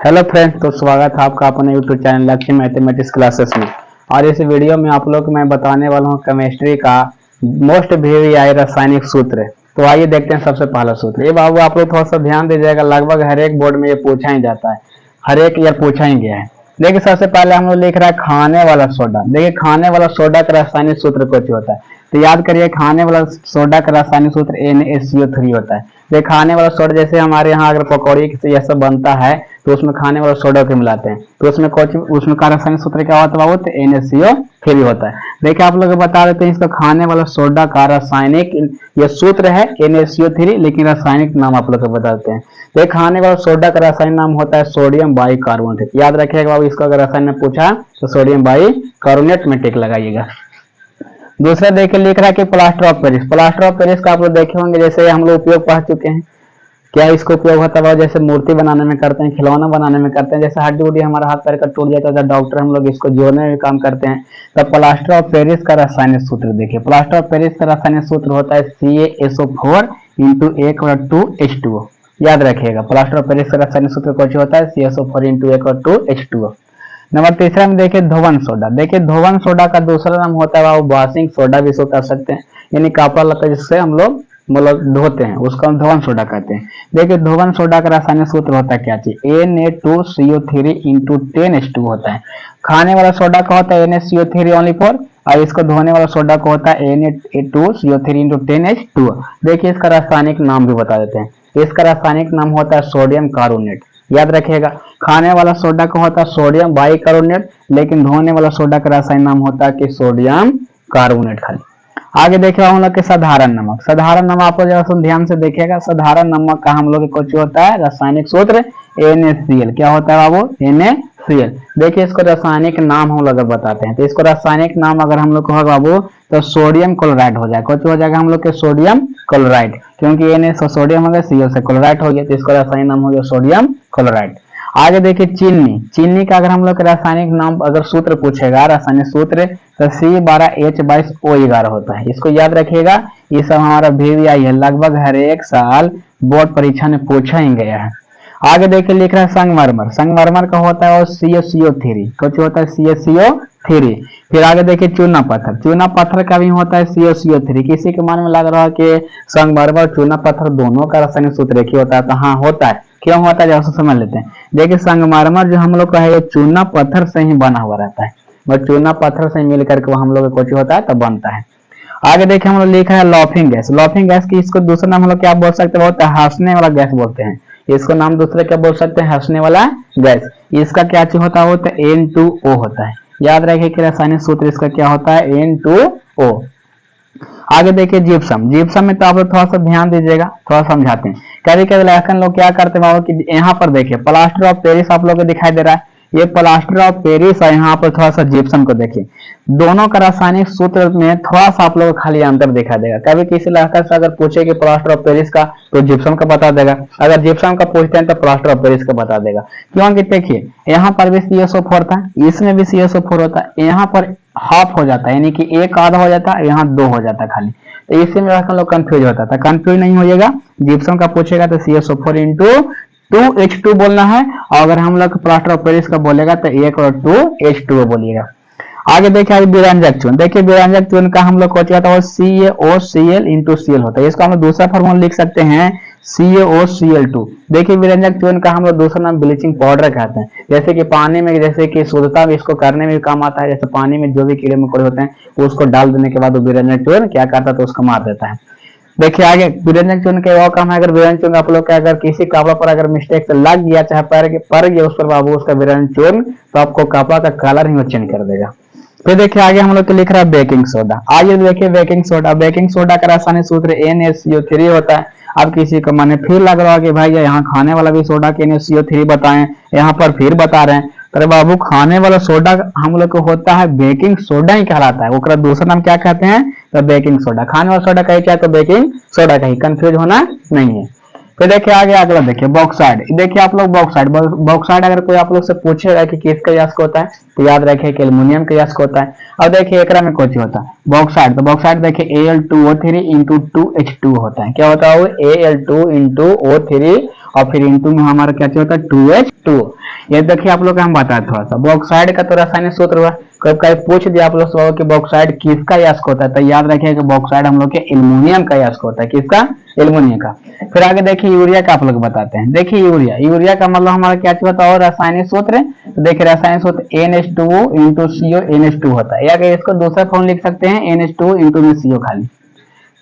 Hello friends, तो स्वागत है आपका अपने यूट्यूब चैनल लक्ष्य मैथमेटिक्स क्लासेस में। और इस वीडियो में आप लोग को मैं बताने वाला हूँ केमिस्ट्री का मोस्ट VVI रासायनिक सूत्र। तो आइए देखते हैं सबसे पहला सूत्र। ये बाबू आप लोग थोड़ा सा ध्यान दीजिएगा, लगभग हर एक बोर्ड में ये पूछा ही जाता है, हर एक ईयर पूछा ही गया है। देखिए सबसे पहले हम लोग लिख रहा है खाने वाला सोडा। देखिए खाने वाला सोडा का रासायनिक सूत्र कुछ होता है, तो याद करिए खाने वाला सोडा का रासायनिक सूत्र NaCO3 होता है। देखिए खाने वाला सोडा जैसे हमारे यहाँ अगर पकौड़ी से यह सब बनता है तो उसमें खाने वाला सोडा को मिलाते हैं, तो उसमें का रासायनिक सूत्र क्या होता है? वो तो NaCO3 होता है। देखिए आप लोग बता देते हैं इसका खाने वाला सोडा का रासायनिक यह सूत्र है NaCO3, लेकिन रासायनिक नाम आप लोग को बता देते हैं। देखिए खाने वाला सोडा का रासायनिक नाम होता है सोडियम बाइकार्बोनेट। याद रखिएगा बाबू, इसका अगर रासायनिक पूछा तो सोडियम बाइकार्बोनेट में टिक लगाइएगा। दूसरा देखिए लिख रहा है कि plaster of Paris. Plaster of Paris का आप लोग देखे होंगे, जैसे हम लोग उपयोग पढ़ चुके हैं। क्या इसका उपयोग होता है? जैसे मूर्ति बनाने में करते हैं, खिलौना बनाने में करते हैं। जैसे हड्डी उड्डी हमारा हाथ पैर का टूट जाता है, डॉक्टर हम लोग इसको जोड़ने में काम करते हैं। तब प्लास्टर ऑफ पेरिस का रासायनिक सूत्र देखिए। प्लास्टर ऑफ पेरिस का रासायनिक सूत्र होता है CaSO4 × 1/2H2O। याद रखिएगा प्लास्टर ऑफ पेरिस का रासायनिक सूत्र कौन होता है? CaSO4 × 1/2H2O। नंबर तीसरा में देखिए धोवन सोडा। देखिए धोवन सोडा का दूसरा नाम होता है वो वॉशिंग सोडा भी इसको कह सकते हैं, यानी कपड़ा लत्ता जिससे हम लोग मतलब धोते हैं उसको हम धोवन सोडा कहते हैं। देखिए धोवन सोडा का रासायनिक सूत्र होता है क्या चीज? Na2CO3 × 10H2 होता है। खाने वाला सोडा का होता है NaCO3 ओनली फॉर, और इसको धोने वाला सोडा का होता है Na2CO3 × 10H2। देखिए इसका रासायनिक नाम भी बता देते हैं। इसका रासायनिक नाम होता है सोडियम कार्बोनेट। याद रखिएगा खाने वाला सोडा का होता है सोडियम बाइकार्बोनेट, लेकिन धोने वाला सोडा का रासायनिक नाम होता है कि सोडियम कार्बोनेट खाली। आगे देखिए हम लोग के साधारण नमक। साधारण नमक आप लोग ध्यान से देखिएगा, साधारण नमक का हम लोग कुछ होता है रासायनिक सूत्र NaCl। क्या होता है बाबू? NaCl। देखिए इसको रासायनिक नाम हम लोग बताते हैं, तो इसको रासायनिक नाम अगर हम लोग को होगा बाबू तो सोडियम क्लोराइड हो जाएगा। कुछ हो जाएगा हम लोग के सोडियम क्लोराइड, क्योंकि Na सोडियम हो गया, Cl से क्लोराइड हो गया, तो इसका रासायनिक नाम हो गया सोडियम क्लोराइड। आगे देखिए चीनी। चीनी का अगर हम लोग रासायनिक नाम अगर सूत्र पूछेगा, रासायनिक सूत्र, तो C12H22O11 होता है। इसको याद रखिएगा, ये सब हमारा VVI है, लगभग हर एक साल बोर्ड परीक्षा में पूछा ही गया है। आगे देखिए लिख रहा है संगमरमर। संगमरमर का होता है CaCO3। कुछ होता है CaCO3। फिर आगे देखिए चूना पत्थर। चूना पत्थर का भी होता है CaCO3। किसी के मन में लग रहा है कि संगमरमर चूना पत्थर दोनों का रासायनिक सूत्र एक ही होता है, तो हाँ होता है। क्यों होता है जैसे समझ लेते हैं। देखिए संगमरमर जो हम लोग का है ये चूना पत्थर से ही बना हुआ रहता है, और चूना पत्थर से मिल करके वो हम लोग कुछ होता है तो बनता है। आगे देखिए हम लोग लिखा है लॉफिंग गैस। लॉफिंग गैस की इसको दूसरा नाम हम लोग क्या बोल सकते हैं? हंसने वाला गैस बोलते हैं। इसको नाम दूसरा क्या बोल सकते हैं? हंसने वाला गैस। इसका क्या चीज होता है? N2O होता है। याद रखिए कि रासायनिक सूत्र इसका क्या होता है? N2O। आगे देखिए जिप्सम। जिप्सम में तो आप लोग थोड़ा सा ध्यान दीजिएगा, थोड़ा समझाते हैं। कभी कभी लड़कन लोग क्या करते हैं कि यहाँ पर देखिए प्लास्टर ऑफ पेरिस आप लोग को दिखाई दे रहा है, ये प्लास्टर ऑफ पेरिस है। यहाँ पर थोड़ा सा जिप्सम को देखिए, दोनों का रासायनिक सूत्र में थोड़ा सा आप लोग को खाली अंतर दिखा देगा। कभी किसी लड़का से अगर पूछे कि प्लास्टर ऑफ पेरिस का, तो जिप्सम का बता देगा। अगर जिप्सम का पूछते हैं तो प्लास्टर ऑफ पेरिस का बता देगा। क्योंकि देखिए यहाँ पर भी CaSO4 था, इसमें भी CaSO4 होता है, यहाँ पर हाफ हो जाता है, यानी कि एक आधा हो जाता है, यहाँ दो हो जाता है खाली। तो इसी में हम लोग कंफ्यूज होता था। कंफ्यूज नहीं होइएगा, जिप्सम का पूछेगा तो CaSO4 × 2H2 बोलना है, और अगर हम लोग प्लास्टर ऑफ पेरिस का बोलेगा तो 1/2H2O बोलिएगा। आगे देखिए अभी विरंजक चूर्ण। देखिए विरंजक चूर्ण का हम लोग क्या होता है? CaOCl × Cl होता है। इसका हम लोग दूसरा फॉर्मूला लिख सकते हैं CaOCl2। देखिए विरंजक चूर्ण का हम लोग दूसरा नाम ब्लीचिंग पाउडर कहते हैं। जैसे कि पानी में, जैसे कि शुद्धता में इसको करने में भी काम आता है। जैसे पानी में जो भी कीड़े मकोड़े होते हैं उसको डाल देने के बाद वो विरंजक चूर्ण क्या करता है? तो उसको मार देता है। देखिए आगे विरंजक चूर्ण के वो काम है, अगर विरंजक चूर्ण आप लोग का अगर किसी कपड़ा पर अगर मिस्टेक से लग गया, चाहे पर गया उस पर बाबू उसका विरंजक चूर्ण, तो आपको कपड़ा का कलर ही वो चेंज कर देगा। फिर देखिए आगे हम लोग को लिख रहा है बेकिंग सोडा। आइए देखिए बेकिंग सोडा। बेकिंग सोडा का रासायनिक सूत्र NaCO3 होता है। अब किसी को माने फिर लग रहा है कि भाई यहाँ खाने वाला भी सोडा के NaCO3 बताएं, यहाँ पर फिर बता रहे हैं। अरे बाबू खाने वाला सोडा हम लोग को होता है बेकिंग सोडा ही कहलाता है, उसका दूसरा नाम क्या कहते हैं? तो बेकिंग सोडा। खाने वाला सोडा कहीं चाहे तो बेकिंग सोडा कहीं, कंफ्यूज होना नहीं है। फिर देखिए आगे अगला देखिए बॉक्साइड। देखिए आप लोग बॉक्साइड अगर कोई आप लोग से पूछेगा कि किसका यस्क होता है, तो याद रखिए कि एल्युमिनियम का यस्क होता है। अब देखिए एकरा में कुछ होता है बॉक्साइड, तो बॉक्साइड देखिए Al2O3 × 2H2 होता है। क्या होता है? Al2 × O3 और फिर इंटू में हमारा क्या होता है 2H2। ये देखिए आप लोग हम बताए थोड़ा सा बॉक्साइड का तो रासायनिक सूत्र हुआ। कभी पूछ दिया आप लोग कि बॉक्साइड किसका यस्क होता है, तो याद रखिए कि बॉक्साइड हम लोग के एल्युमिनियम का यस्क होता है। किसका? एल्युमिनियम का। फिर आगे देखिए यूरिया का आप लोग बताते हैं। देखिए यूरिया का मतलब हमारा क्या होता है और रासायनिक सूत्र, तो देखिए रासायनिक सूत्र NH2O इंटू CO NH2 होता है, या इसको दूसरा फॉर्म लिख सकते हैं NH2 इंटू में CO खाली।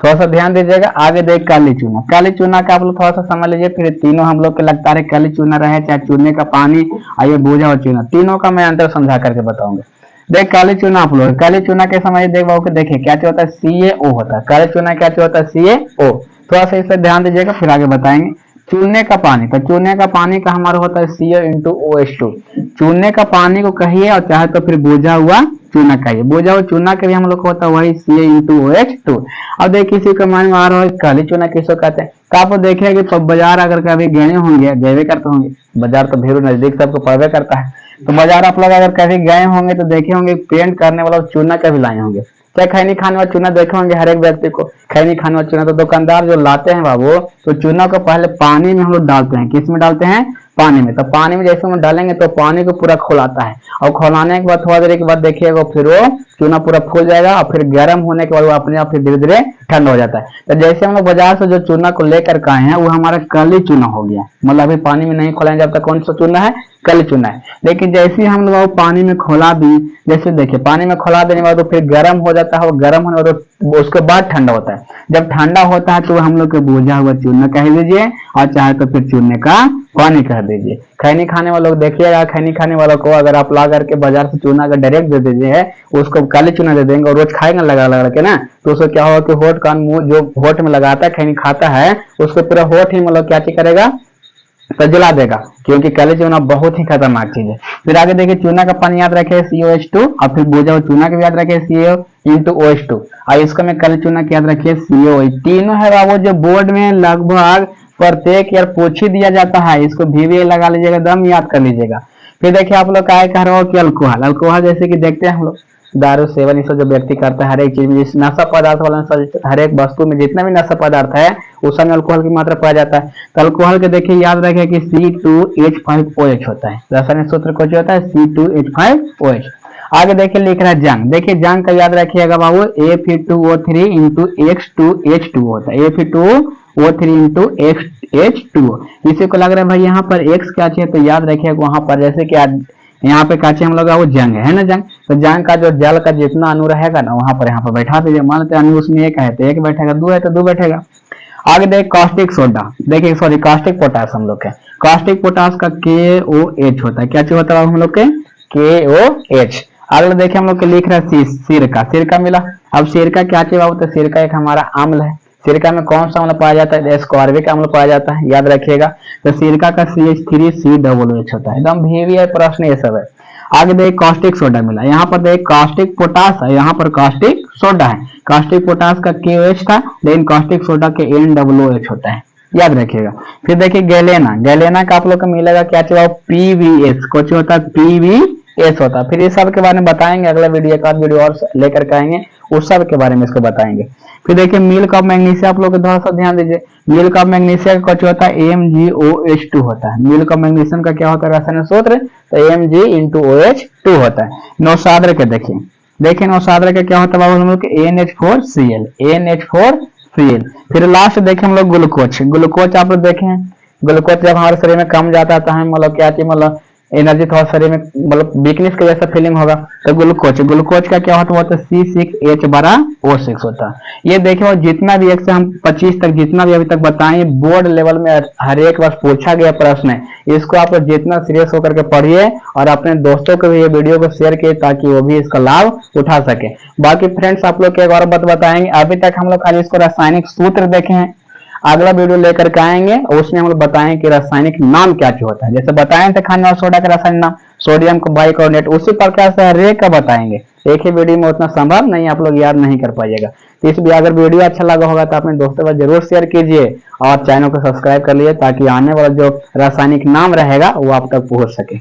थोड़ा सा ध्यान दीजिएगा। आगे देख काली चूना, काली चूना का आप लोग थोड़ा सा समझ लीजिए। फिर तीनों हम लोग के लगता है काली चूना रहे चाहे चूने का पानी आइए भूजा और चूना, तीनों का मैं अंतर समझा करके बताऊंगा। देख काली चूना आप लोग काली चूना के समझ देखिए क्या होता है CaO होता है। काली चूना क्या होता है CaO। थोड़ा सा इसे ध्यान दीजिएगा फिर आगे बताएंगे। चूने का पानी, तो चूने का पानी का हमारा होता है CO इंटू OH2। चूने का पानी को कहिए और चाहे तो फिर भूजा हुआ चूना कहिए, भूजा हुआ चूना के भी हम लोग को होता है वही CA इंटू OH2। अब देखिए किसी का मान में आ रहा है काली चूना किसको कहते हैं, तो आप देखिए कि बाजार अगर कभी गए होंगे, गए करते होंगे, बाजार तो भीड़ नजदीक सबको पड़वे करता है, तो बाजार आप लोग अगर कभी गए होंगे तो देखे होंगे पेंट करने वाला चूना का भी लाए होंगे, चाहे खैनी खाने वाला चूना देखे होंगे। हर एक व्यक्ति को खैनी खाने वाला चूना, तो दुकानदार जो लाते हैं बाबू, तो चूना को पहले पानी में हम लोग डालते हैं। किस में डालते हैं? पानी में। तो पानी में जैसे हम डालेंगे तो पानी को पूरा खोलाता है, और खोलाने के बाद थोड़ा देर के बाद देखिएगा फिर वो चूना पूरा फूल जाएगा, और फिर गर्म होने के बाद वो अपने आप फिर धीरे धीरे ठंडा हो जाता है। तो जैसे हम लोग बाजार से जो चूना को लेकर के आए हैं वो हमारा काली चूना हो गया, मतलब अभी पानी में नहीं खोलेंगे जब तक। कौन सा चूना है? काली चूना है। लेकिन जैसे हम लोग पानी में खोला दी, जैसे देखिए पानी में खोला देने के बाद तो फिर गर्म हो जाता है, और गर्म होने के बाद उसके बाद ठंडा होता है। जब ठंडा होता है तो हम लोग को भूजा हुआ चूना कह दीजिए, और चाहे तो फिर चूने का पानी कह दीजिए। खैनी खाने वालों को देखिएगा, खैनी खाने वालों को अगर आप ला करके बाजार से चूना अगर डायरेक्ट दे दीजिए, उसको काली चूना दे देंगे और रोज खाएंगे लगा लगा के ना, तो उसको क्या होगा कि होठ कान मुंह जो होठ में लगाता है खैनी खाता है, उसको पूरा होठ ही मतलब क्या करेगा, तो जला देगा, क्योंकि काली चूना बहुत ही खतरनाक चीज है। फिर आगे देखिए चूना का पानी याद रखे COH2, और फिर भूजा हुआ चूना का याद रखे CO इंटू OH2, और इसका में काली चूना की याद रखिए COH। तीनों है बाबू जो बोर्ड में लगभग प्रत्येक यार पूछ ही दिया जाता है, इसको भी लगा लीजिएगा, एकदम याद कर लीजिएगा। फिर देखिए आप लोग क्या कह रहे हो कि अल्कोहल, अल्कोहल जैसे कि देखते हैं हम लोग दारू सेवन इसे जो व्यक्ति करता है हर एक चीज में, जिस नशा पदार्थ वाला हर एक वस्तु में जितना भी नशा पदार्थ है उस में अल्कोहल की मात्रा पाया जाता है। तो अल्कोहल के देखिए याद रखें कि C2H5OH होता है। रासायनिक सूत्र कुछ होता है C2H5OH। आगे देखिए लिख रहा है जंग, देखिए जंग का याद रखिएगा बाबू Fe2O3 इंटू X2H2 होता है, Fe2O3 इंटू H2O। इसी को लग रहा है भाई यहाँ पर X क्या चाहिए, तो याद रखिएगा वहां पर जैसे कि आज यहाँ पे काचे हम लोग वो जंग है ना, जंग, तो जंग का जो जल का जितना अणु रहेगा ना वहां पर यहाँ पर बैठा दीजिए। मान लेते अणु उसमें एक है तो एक बैठेगा, दो है तो दो बैठेगा। आगे देख कास्टिक सोडा, देखिए सॉरी कास्टिक पोटास हम लोग के, कास्टिक पोटास का KOH होता है। क्या चीज होता है हम लोग के? KOH। अगला देखिए हम लोग के लिख रहा है सिरका, सिरका मिला। अब सिरका क्या चीज बाबू, तो सिरका एक हमारा अम्ल है। सिरका में कौन सा अम्ल पाया जाता है? एस्कॉर्बिक अम्ल पाया जाता है, याद रखिएगा। तो सिरका का CH3COOH होता है, एकदम भी है प्रश्न ये सब है। आगे देख कास्टिक सोडा मिला, यहाँ पर देख कास्टिक पोटास है, यहाँ पर कास्टिक सोडा है। कास्टिक पोटास का KOH था, लेकिन कास्टिक सोडा के NOOH होता है, याद रखिएगा। फिर देखिए गैलेना, गैलेना का आप लोग को मिलेगा क्या चाहिए PVS, कुछ होता है PVS होता है। फिर इस सब के बारे में बताएंगे अगला वीडियो, एक आध वीडियो और लेकर के आएंगे उस सब के बारे में इसको बताएंगे। फिर देखिए मिल्क ऑफ मैग्नीशिया, आप लोग थोड़ा सा ध्यान दीजिए। मिल्क ऑफ मैग्नीशिया का कुछ होता है MgOH2 होता है। मिल्क ऑफ मैग्नीशियम का क्या होता है रासायनिक सूत्र, तो Mg इंटू OH2 होता है। नौसाद्र के देखिए नौसाद्र का क्या होता है बाबू हम लोग NH4Cl। फिर लास्ट देखें हम लोग ग्लूकोज, ग्लूकोज आप लोग देखें, ग्लूकोज जब हमारे शरीर में कम जाता है तो हमें मतलब क्या चाहिए, मतलब एनर्जी थोड़ा शरीर में मतलब वीकनेस के जैसा फीलिंग होगा, तो ग्लूकोज, ग्लूकोज का क्या होता है C6H12O6 होता है। ये देखिए जितना भी 1 से हम 25 तक जितना भी अभी तक बताएं बोर्ड लेवल में हर एक बार पूछा गया प्रश्न है, इसको आप जितना सीरियस होकर के पढ़िए और अपने दोस्तों को भी ये वीडियो को शेयर किए ताकि वो भी इसका लाभ उठा सके। बाकी फ्रेंड्स आप लोग के एक और बात बताएंगे, अभी तक हम लोग खाली इसको रासायनिक सूत्र देखे हैं, अगला वीडियो लेकर के आएंगे और उसमें हम लोग बताएंगे कि रासायनिक नाम क्या क्या होता है। जैसे बताएं थे खाने वाला सोडा का रासायनिक नाम सोडियम का बाइकार्बोनेट, उसी प्रकार से हर एक का बताएंगे। एक ही वीडियो में उतना संभव नहीं, आप लोग याद नहीं कर पाइएगा। तो इस अगर वीडियो अच्छा लगा होगा तो अपने दोस्तों को जरूर शेयर कीजिए और चैनल को सब्सक्राइब कर लीजिए ताकि आने वाला जो रासायनिक नाम रहेगा वो आप तक पहुंच सके।